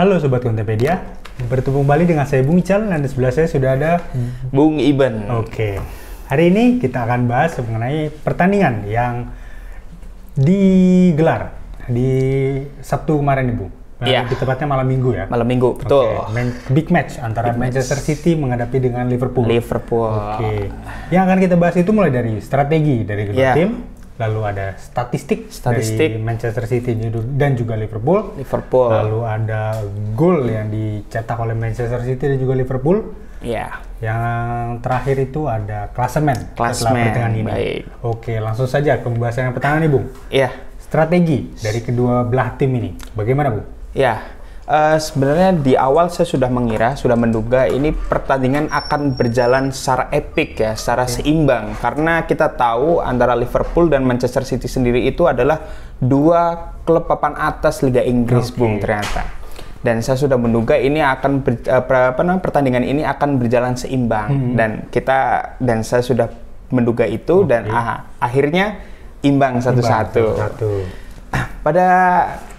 Halo Sobat Kontempedia, bertemu kembali dengan saya Bung Ical dan di sebelah saya sudah ada Bung Iben. Oke, hari ini kita akan bahas mengenai pertandingan yang digelar di Sabtu kemarin nih Bung. Iya. Lebih tepatnya malam Minggu ya. Malam Minggu, betul. Big match antara Manchester City menghadapi dengan Liverpool. Oke, yang akan kita bahas itu mulai dari strategi dari kedua tim. Lalu ada statistik dari Manchester City dan juga Liverpool. Lalu ada gol yang dicetak oleh Manchester City dan juga Liverpool. Iya. Yang terakhir itu ada klasemen setelah pertandingan ini. Baik. Oke, langsung saja ke pembahasan yang pertama nih, Bung. Iya. Strategi dari kedua belah tim ini, bagaimana, Bung? Ya. Sebenarnya di awal saya sudah menduga ini pertandingan akan berjalan secara epik ya, secara seimbang. Karena kita tahu antara Liverpool dan Manchester City sendiri itu adalah dua klub papan atas Liga Inggris, Bung, ternyata. Dan saya sudah menduga ini akan pertandingan ini akan berjalan seimbang dan saya sudah menduga itu dan akhirnya imbang 1-1. Pada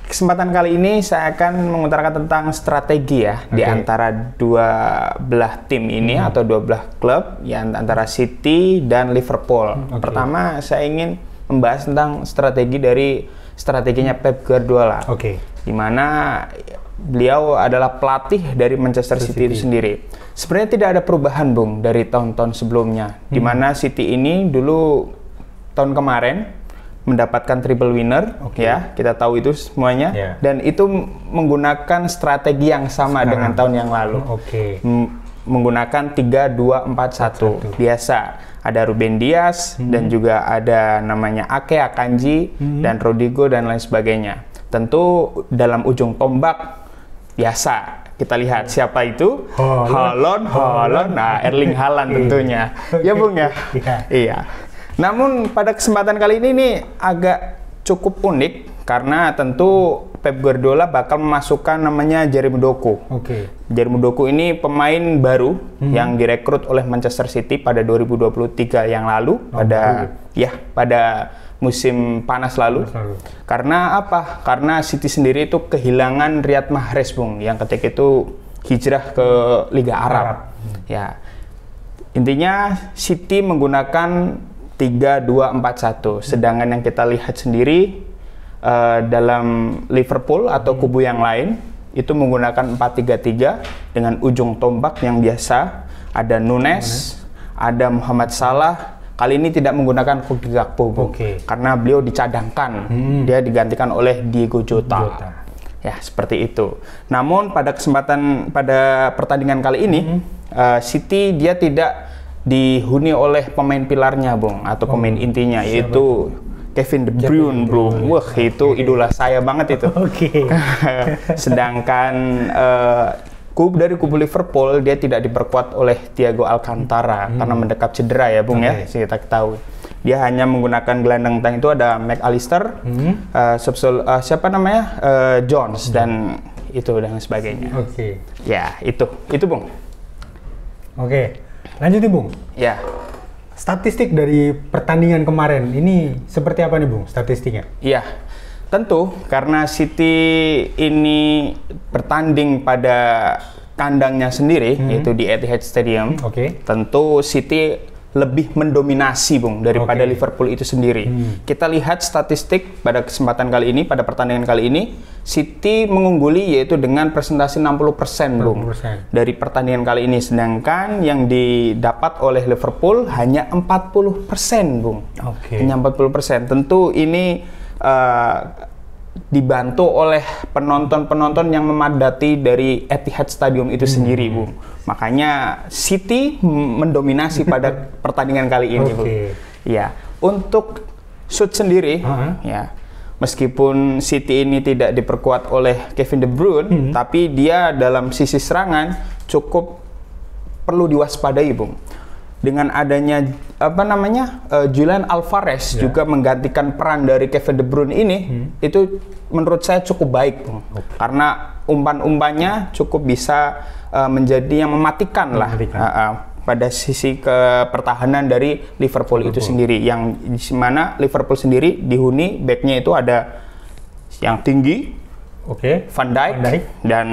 kesempatan kali ini saya akan mengutarakan tentang strategi ya di antara dua belah tim ini atau dua belah klub ya, antara City dan Liverpool. Pertama saya ingin membahas tentang strateginya Pep Guardiola. Di mana beliau adalah pelatih dari Manchester City itu sendiri. Sebenarnya tidak ada perubahan, Bung, dari tahun-tahun sebelumnya. Di mana City ini dulu tahun kemarin mendapatkan triple winner, ya, kita tahu itu semuanya, dan itu menggunakan strategi yang sama dengan tahun yang lalu, menggunakan 3-2-4-1 biasa. Ada Ruben Dias dan juga ada namanya Ake, Akanji dan Rodrigo dan lain sebagainya. Tentu dalam ujung tombak biasa kita lihat siapa itu, Haaland, nah Erling Haaland tentunya, ya Bung ya, iya. Namun pada kesempatan kali ini nih agak cukup unik karena tentu Pep Guardiola bakal memasukkan namanya Jeremy Doku. Jeremy Doku ini pemain baru yang direkrut oleh Manchester City pada 2023 yang lalu, pada musim panas lalu. Karena apa? Karena City sendiri itu kehilangan Riyad Mahrez, Bung, yang ketika itu hijrah ke Liga Arab. Ya. Intinya City menggunakan 3-2-4-1. Sedangkan yang kita lihat sendiri dalam Liverpool atau kubu yang lain itu menggunakan 4-3-3 dengan ujung tombak yang biasa. Ada Nunes, ada Muhammad Salah. Kali ini tidak menggunakan Cody Gakpo, karena beliau dicadangkan. Dia digantikan oleh Diego Jota. Ya, seperti itu. Namun pada pertandingan kali ini City dia tidak dihuni oleh pemain pilarnya, Bung, atau pemain intinya, yaitu Kevin De Bruyne, bro. Wah, itu idola saya banget itu. Sedangkan dari kubu Liverpool dia tidak diperkuat oleh Thiago Alcantara karena mendekap cedera ya, Bung, ya, kita tahu. Dia hanya menggunakan gelandang tengah itu ada McAllister, Jones dan itu dan sebagainya. Ya, itu Bung. Lanjut nih, Bung. Ya. Statistik dari pertandingan kemarin ini seperti apa nih, Bung, statistiknya? Iya. Tentu karena City ini bertanding pada kandangnya sendiri, yaitu di Etihad Stadium. Tentu City lebih mendominasi, Bung, daripada Liverpool itu sendiri. Kita lihat statistik pada kesempatan kali ini, pada pertandingan kali ini, City mengungguli yaitu dengan presentasi 60%, Bung, dari pertandingan kali ini. Sedangkan yang didapat oleh Liverpool hanya 40%, Bung. Hanya 40%. Tentu ini dibantu oleh penonton-penonton yang memadati dari Etihad Stadium itu sendiri, Bung. Makanya City mendominasi pada pertandingan kali ini, Bung. Ya, untuk shoot sendiri, ya, meskipun City ini tidak diperkuat oleh Kevin De Bruyne, tapi dia dalam sisi serangan cukup perlu diwaspadai, Bung. Dengan adanya Julian Alvarez juga menggantikan peran dari Kevin De Bruyne ini, itu menurut saya cukup baik, Bung. Karena umpan-umpannya cukup bisa menjadi yang mematikan lah pada sisi pertahanan dari Liverpool itu sendiri, yang di mana Liverpool sendiri dihuni backnya itu ada yang tinggi, Van Dijk, dan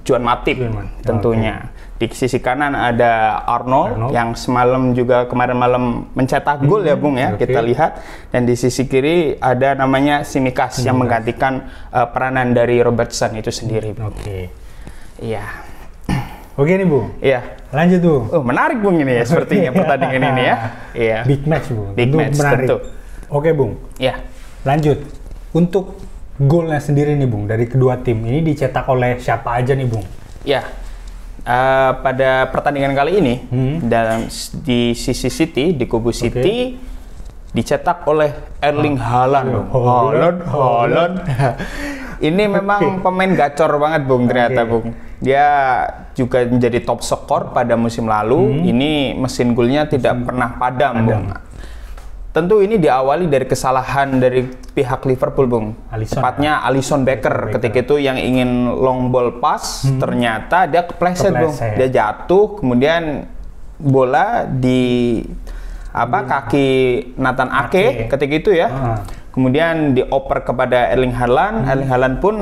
Juan Matip tentunya. Di sisi kanan ada Arnold yang semalam juga kemarin malam mencetak gol ya Bung ya, kita lihat. Dan di sisi kiri ada namanya Tsimikas yang menggantikan peranan dari Robertson itu sendiri. Iya. Oke nih Bung. Iya. Lanjut Bung. Oh, menarik Bung ini ya sepertinya pertandingan ini ya. Iya. Big match Bung. Big match tentu. Oke Bung. Iya. Lanjut. Untuk golnya sendiri nih Bung dari kedua tim ini dicetak oleh siapa aja nih Bung? Ya. Pada pertandingan kali ini di sisi City, di kubu City dicetak oleh Erling Haaland. Haaland. Ini memang pemain gacor banget Bung ternyata Bung. Dia juga menjadi top skor pada musim lalu. Ini mesin golnya tidak pernah padam Bung. Tentu ini diawali dari kesalahan dari pihak Liverpool, Bung. Tepatnya Alisson Becker. Ketika itu yang ingin long ball pass, ternyata dia kepleset, Bung. Dia jatuh, kemudian bola di kaki Nathan Ake ketika itu ya. Kemudian dioper kepada Erling Haaland. Erling Haaland pun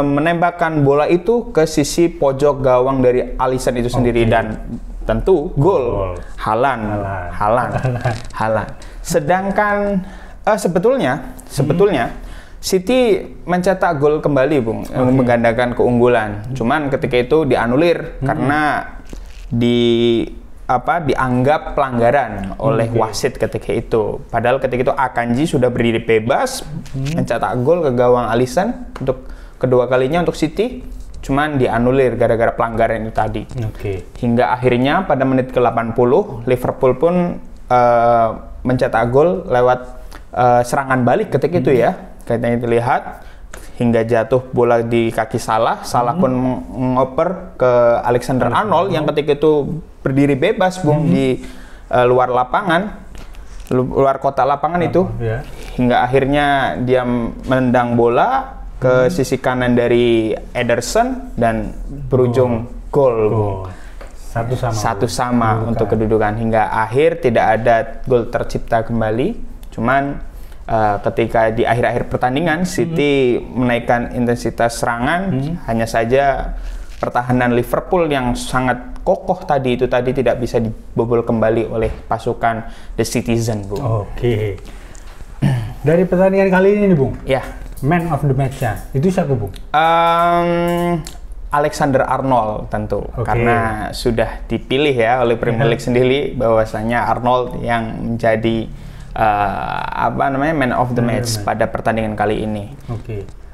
menembakkan bola itu ke sisi pojok gawang dari Alisson itu sendiri dan tentu gol Haaland. Sedangkan sebetulnya City mencetak gol kembali, Bung, menggandakan keunggulan. Cuman ketika itu dianulir karena dianggap pelanggaran oleh wasit ketika itu. Padahal ketika itu Akanji sudah berdiri bebas mencetak gol ke gawang Alisson untuk kedua kalinya untuk City. Cuman dianulir gara-gara pelanggaran itu tadi. Hingga akhirnya pada menit ke-80 Liverpool pun mencetak gol lewat serangan balik ketika itu ya. Kita lihat hingga jatuh bola di kaki Salah. Salah pun ngoper ke Alexander Arnold yang ketika itu berdiri bebas, Bung, di luar lapangan, luar kotak lapangan itu. Hingga akhirnya dia menendang bola ke sisi kanan dari Ederson dan berujung gol. Satu sama untuk kedudukan hingga akhir tidak ada gol tercipta kembali. Cuman ketika di akhir-akhir pertandingan City menaikkan intensitas serangan, hanya saja pertahanan Liverpool yang sangat kokoh tadi tidak bisa dibobol kembali oleh pasukan The Citizen, Bung. Dari pertandingan kali ini nih, Bung. Ya. Man of the match-nya, itu siapa, Bung? Alexander Arnold tentu, karena sudah dipilih ya oleh Premier League sendiri bahwasanya Arnold yang menjadi man of the match pada pertandingan kali ini.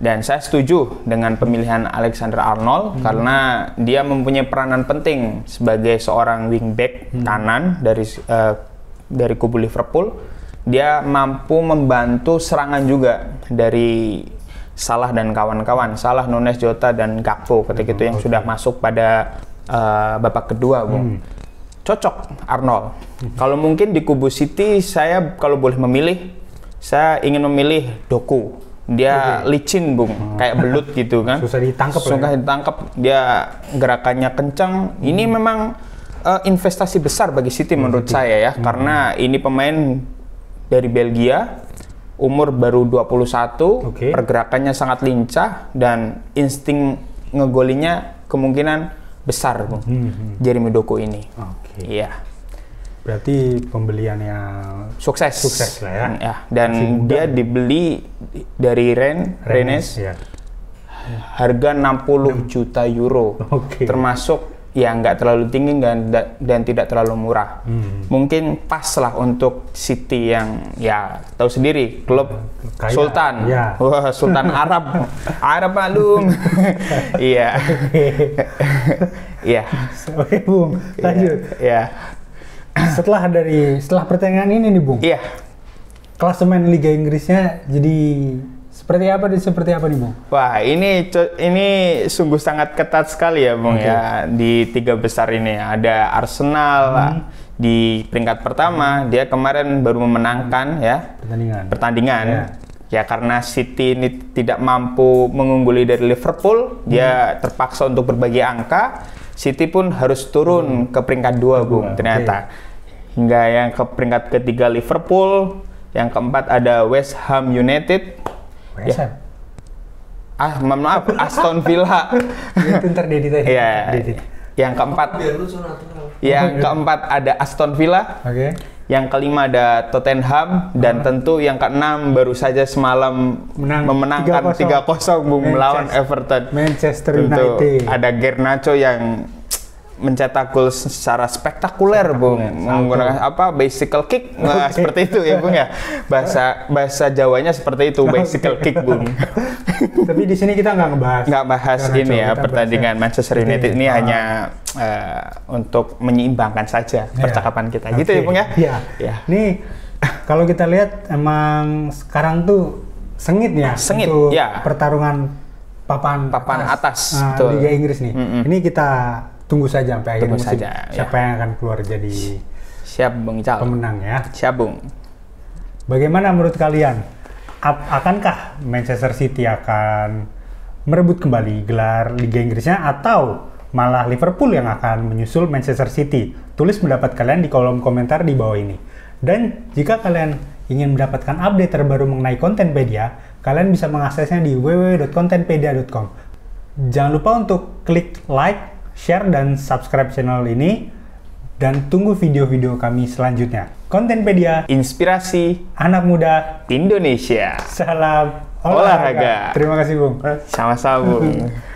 Dan saya setuju dengan pemilihan Alexander Arnold karena dia mempunyai peranan penting sebagai seorang wingback kanan dari kubu Liverpool. Dia mampu membantu serangan juga dari Salah dan kawan-kawan, Salah, Nunes, Jota, dan Gakpo ketika itu yang sudah masuk pada babak kedua, Bung. Cocok Arnold. Kalau mungkin di kubu City, saya kalau boleh memilih, saya ingin memilih Doku. Dia licin, Bung, kayak belut gitu kan. Susah ditangkap. Dia gerakannya kencang. Ini memang investasi besar bagi City menurut saya ya, karena ini pemain dari Belgia, umur baru 21, pergerakannya sangat lincah dan insting ngegolinya kemungkinan besar, Bung. Jeremy Doku ini. Iya. Berarti pembeliannya sukses lah ya. Dan dia dibeli dari Rennes. Harga 60 juta euro. Termasuk ya nggak terlalu tinggi dan tidak terlalu murah. Mungkin pas lah untuk City yang ya tahu sendiri klub kaya. Sultan. Wah, Sultan Arab malum. Iya. Iya. Oke, Bung. Lanjut. Iya. Setelah pertandingan ini nih, Bung. Iya. Klasemen Liga Inggrisnya jadi seperti apa nih, Bung? Wah, ini sungguh sangat ketat sekali ya, Bung ya. Di 3 besar ini ada Arsenal di peringkat pertama. Dia kemarin baru memenangkan ya pertandingan. Ya karena City ini tidak mampu mengungguli dari Liverpool, dia terpaksa untuk berbagi angka. City pun harus turun ke peringkat 2, Bung. Ternyata hingga yang ke peringkat ketiga Liverpool, yang keempat ada West Ham United. maaf, Aston Villa. Itu ntar diedit aja. Iya. Yang keempat ada Aston Villa. Oke. Yang kelima ada Tottenham dan tentu yang keenam baru saja semalam memenangkan 3-0 Bung melawan Everton. Manchester tentu United. ada Garnacho yang mencetak gol secara spektakuler, Bung, menggunakan bicycle kick, seperti itu ya, Bung ya. Bahasa Jawanya seperti itu, bicycle kick, Bung. Tapi di sini kita nggak bahas ini ya, pertandingan Manchester United ini hanya untuk menyeimbangkan saja percakapan kita, gitu ya, Bung ya. Iya. Nih kalau kita lihat emang sekarang tuh sengit untuk pertarungan papan atas Liga Inggris nih. Ini kita tunggu saja sampai akhir musim. Siapa yang akan keluar jadi pemenang ya? Siap, Bung. Bagaimana menurut kalian? Akankah Manchester City akan merebut kembali gelar Liga Inggrisnya atau malah Liverpool yang akan menyusul Manchester City? Tulis pendapat kalian di kolom komentar di bawah ini. Dan jika kalian ingin mendapatkan update terbaru mengenai Kontenpedia, kalian bisa mengaksesnya di www.kontenpedia.com. Jangan lupa untuk klik like, share, dan subscribe channel ini, dan tunggu video-video kami selanjutnya. Kontenpedia, inspirasi anak muda Indonesia. Salam olahraga. Terima kasih, Bung. Sama-sama, Bung.